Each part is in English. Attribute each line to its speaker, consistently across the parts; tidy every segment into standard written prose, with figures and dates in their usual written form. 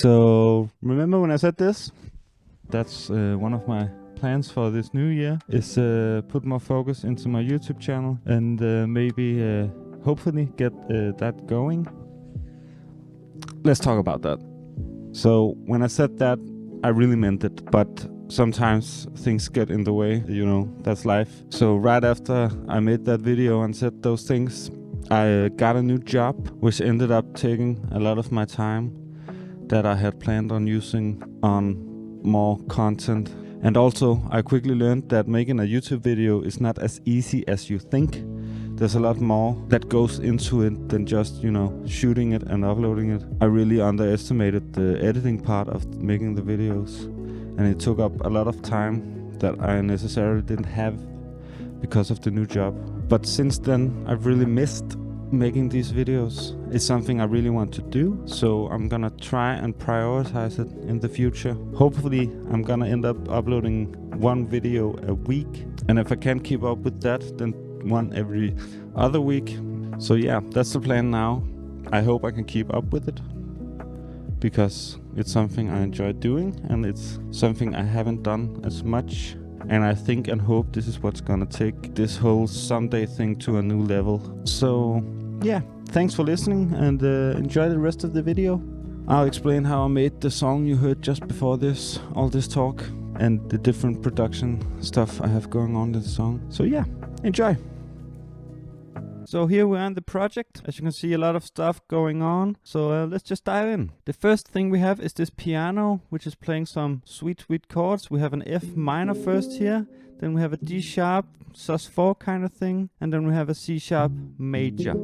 Speaker 1: So remember when I said this? That's one of my plans for this new year is put more focus into my YouTube channel and maybe hopefully get that going. Let's talk about that. So when I said that, I really meant it, but sometimes things get in the way, you know, that's life. So right after I made that video and said those things, I got a new job, which ended up taking a lot of my time that I had planned on using on more content. And also, I quickly learned that making a YouTube video is not as easy as you think. There's a lot more that goes into it than just, you know, shooting it and uploading it. I really underestimated the editing part of making the videos, and it took up a lot of time that I necessarily didn't have because of the new job. But since then, I've really missed making these videos. It's something I really want to do, so I'm gonna try and prioritize it in the future. Hopefully I'm gonna end up uploading one video a week, and if I can't keep up with that, then one every other week. So yeah, that's the plan now. I hope I can keep up with it because it's something I enjoy doing and it's something I haven't done as much. And I think and hope this is what's gonna take this whole Sunday thing to a new level. So yeah, thanks for listening and enjoy the rest of the video. I'll explain how I made the song you heard just before this, all this talk, and the different production stuff I have going on in the song. So yeah, enjoy. So here we are in the project. As you can see, a lot of stuff going on. So let's just dive in. The first thing we have is this piano, which is playing some sweet, sweet chords. We have an F minor first here. Then we have a D sharp, sus4 kind of thing. And then we have a C sharp major.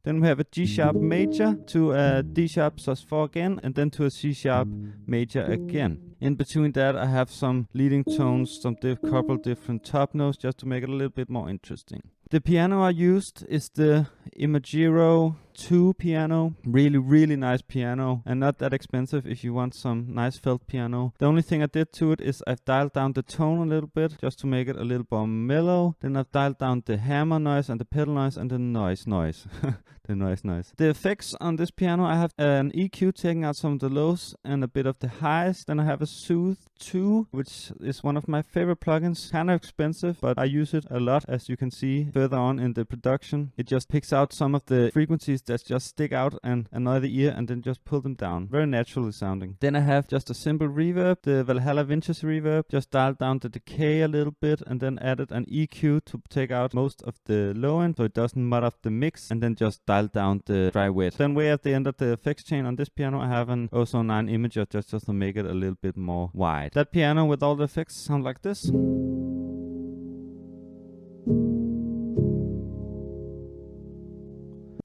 Speaker 1: Then we have a G sharp major to a D sharp sus4 again. And then to a C sharp major again. In between that, I have some leading tones, some couple different top notes just to make it a little bit more interesting. The piano I used is the Imagiro 2 piano. Really, really nice piano and not that expensive if you want some nice felt piano. The only thing I did to it is I've dialed down the tone a little bit just to make it a little more mellow. Then I've dialed down the hammer noise and the pedal noise and the noise. The noise. The effects on this piano, I have an EQ taking out some of the lows and a bit of the highs. Then I have a Soothe 2, which is one of my favorite plugins. Kind of expensive, but I use it a lot, as you can see further on in the production. It just picks out some of the frequencies that just stick out and annoy the ear and then just pull them down. Very naturally sounding. Then I have just a simple reverb, the Valhalla Vintage reverb. Just dialed down the decay a little bit and then added an EQ to take out most of the low end so it doesn't mud up the mix, and then just dial down the dry wet. Then way at the end of the effects chain on this piano, I have an Ozone 9 imager just to make it a little bit more wide. That piano with all the effects sound like this.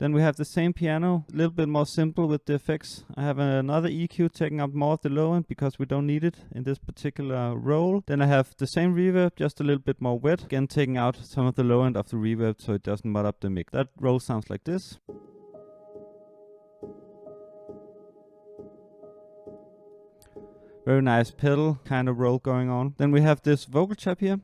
Speaker 1: Then we have the same piano, a little bit more simple with the effects. I have another EQ taking up more of the low end because we don't need it in this particular roll. Then I have the same reverb, just a little bit more wet. Again, taking out some of the low end of the reverb so it doesn't mud up the mix. That roll sounds like this. Very nice pedal kind of roll going on. Then we have this vocal chop here.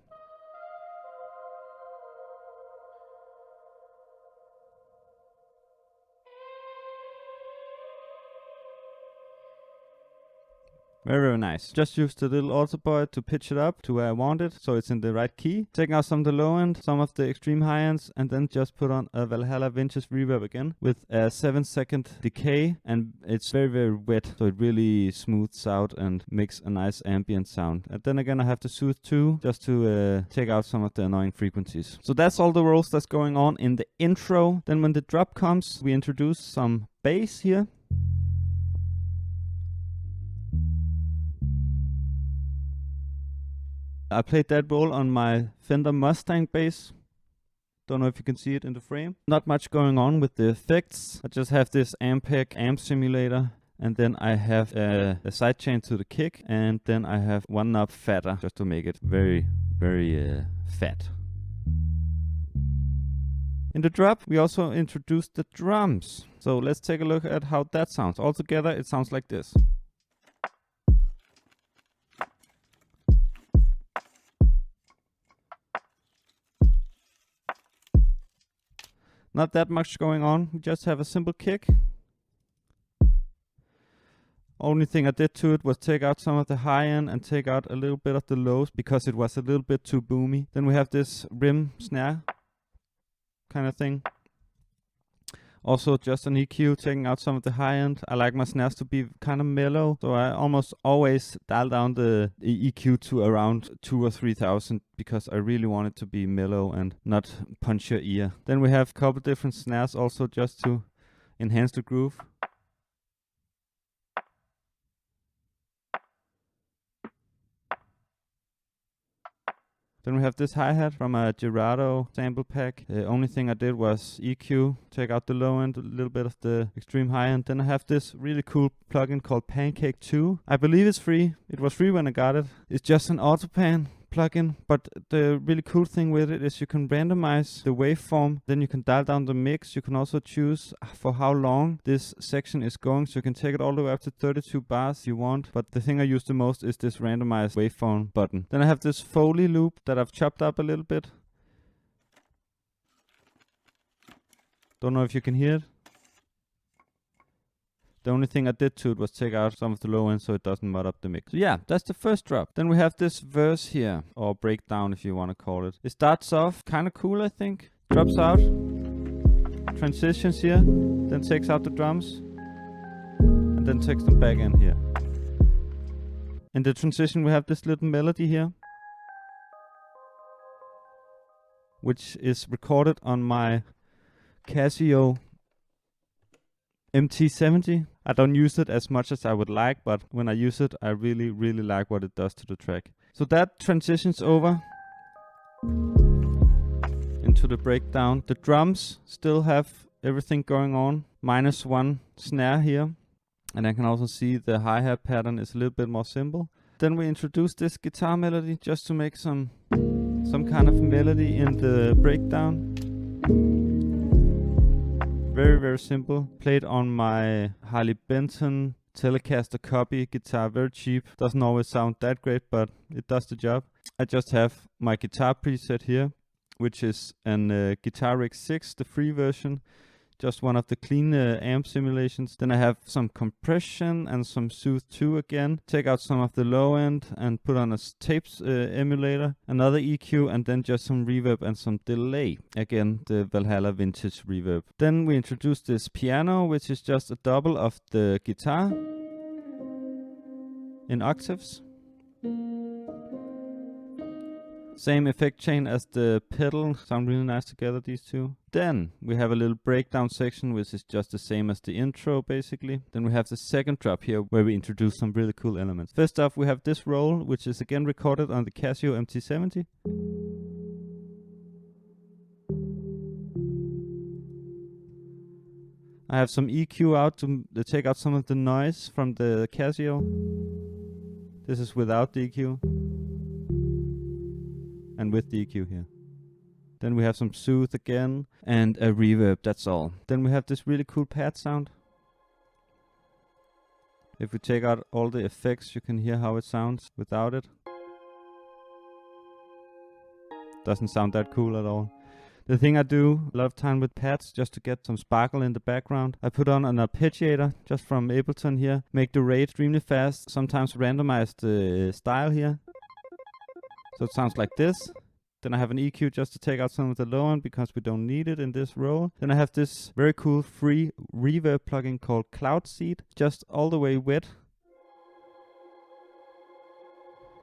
Speaker 1: Very, very nice. Just used a little auto boy to pitch it up to where I want it, so it's in the right key. Taking out some of the low end, some of the extreme high ends, and then just put on a Valhalla Vintage reverb again with a 7-second decay, and it's very, very wet, so it really smooths out and makes a nice ambient sound. And then again, I have the Soothe 2 just to take out some of the annoying frequencies. So that's all the rolls that's going on in the intro. Then when the drop comes, we introduce some bass here. I played that roll on my Fender Mustang bass. Don't know if you can see it in the frame. Not much going on with the effects. I just have this Ampeg amp simulator. And then I have a sidechain to the kick. And then I have one knob fatter just to make it very, very fat. In the drop, we also introduced the drums. So let's take a look at how that sounds. Altogether, it sounds like this. Not that much going on, we just have a simple kick. Only thing I did to it was take out some of the high end and take out a little bit of the lows because it was a little bit too boomy. Then we have this rim snare kind of thing. Also just an EQ, taking out some of the high end. I like my snares to be kind of mellow, so I almost always dial down the EQ to around 2,000 or 3,000 because I really want it to be mellow and not punch your ear. Then we have a couple different snares also just to enhance the groove. Then we have this hi-hat from a Gerardo sample pack. The only thing I did was EQ, take out the low end, a little bit of the extreme high end. Then I have this really cool plugin called Pancake 2. I believe it's free. It was free when I got it. It's just an autopan plugin, but the really cool thing with it is you can randomize the waveform, then you can dial down the mix. You can also choose for how long this section is going, so you can take it all the way up to 32 bars you want, but the thing I use the most is this randomize waveform button. Then I have this Foley loop that I've chopped up a little bit. Don't know if you can hear it. The only thing I did to it was take out some of the low end so it doesn't mud up the mix. So yeah, that's the first drop. Then we have this verse here, or breakdown if you want to call it. It starts off kind of cool, I think. Drops out, transitions here, then takes out the drums, and then takes them back in here. In the transition we have this little melody here, which is recorded on my Casio MT70. I don't use it as much as I would like, but when I use it, I really like what it does to the track. So that transitions over into the breakdown. The drums still have everything going on, minus one snare here. And I can also see the hi-hat pattern is a little bit more simple. Then we introduce this guitar melody just to make some kind of melody in the breakdown. Very simple. Played on my Harley Benton Telecaster copy guitar, very cheap. Doesn't always sound that great, but it does the job. I just have my guitar preset here, which is an Guitar Rig 6, the free version. Just one of the clean amp simulations. Then I have some compression and some Soothe 2 again. Take out some of the low end and put on a tapes emulator. Another EQ, and then just some reverb and some delay. Again, the Valhalla vintage reverb. Then we introduce this piano, which is just a double of the guitar in octaves. Same effect chain as the pedal, sound really nice together, these two. Then we have a little breakdown section, which is just the same as the intro, basically. Then we have the second drop here, where we introduce some really cool elements. First off, we have this roll, which is again recorded on the Casio MT70. I have some EQ out to take out some of the noise from the Casio. This is without the EQ. And with the EQ here. Then we have some Soothe again, and a reverb, that's all. Then we have this really cool pad sound. If we take out all the effects, you can hear how it sounds without it. Doesn't sound that cool at all. The thing I do a lot of time with pads, just to get some sparkle in the background, I put on an arpeggiator just from Ableton here, make the rate extremely fast, sometimes randomize the style here. So it sounds like this. Then I have an EQ just to take out some of the low end because we don't need it in this roll. Then I have this very cool free reverb plugin called Cloud Seed, just all the way wet.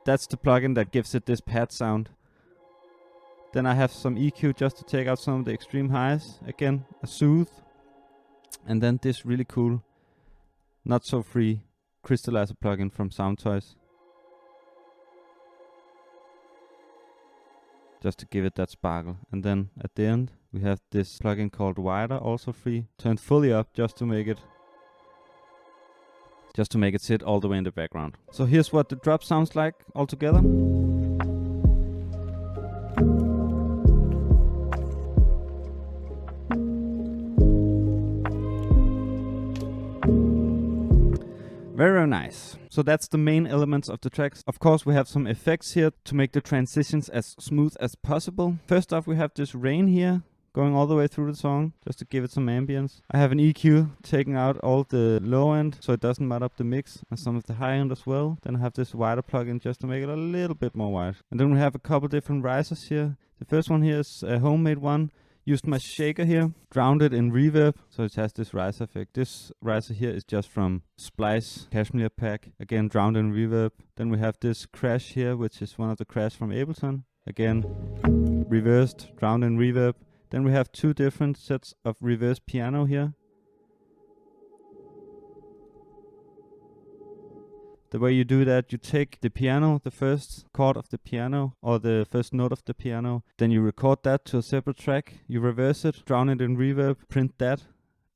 Speaker 1: That's the plugin that gives it this pad sound. Then I have some EQ just to take out some of the extreme highs. Again, a Soothe. And then this really cool, not so free crystallizer plugin from Soundtoys. Just to give it that sparkle. And then at the end we have this plugin called Wider, also free, turned fully up just to make it sit all the way in the background. So here's what the drop sounds like all together. Very nice. So that's the main elements of the tracks. Of course, we have some effects here to make the transitions as smooth as possible. First off, we have this rain here going all the way through the song, just to give it some ambience. I have an EQ taking out all the low end, so it doesn't mud up the mix, and some of the high end as well. Then I have this wider plugin just to make it a little bit more wide. And then we have a couple different risers here. The first one here is a homemade one. Used my shaker here, drowned it in reverb, so it has this riser effect. This riser here is just from Splice Cashmere Pack, again drowned in reverb. Then we have this crash here, which is one of the crash from Ableton, again reversed, drowned in reverb. Then we have two different sets of reverse piano here. The way you do that, you take the piano, the first chord of the piano, or the first note of the piano, then you record that to a separate track, you reverse it, drown it in reverb, print that,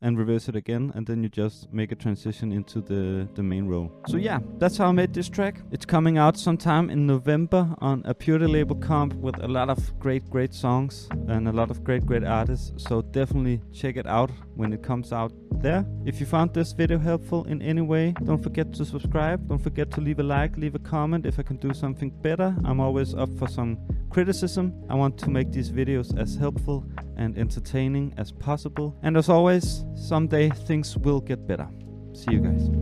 Speaker 1: and reverse it again, and then you just make a transition into the main roll. So yeah, that's how I made this track. It's coming out sometime in November on a Purely label comp with a lot of great songs and a lot of great artists, so definitely check it out when it comes out there. If you found this video helpful in any way, don't forget to subscribe, don't forget to leave a like, leave a comment if I can do something better. I'm always up for some criticism. I want to make these videos as helpful and entertaining as possible. And as always, someday things will get better. See you guys.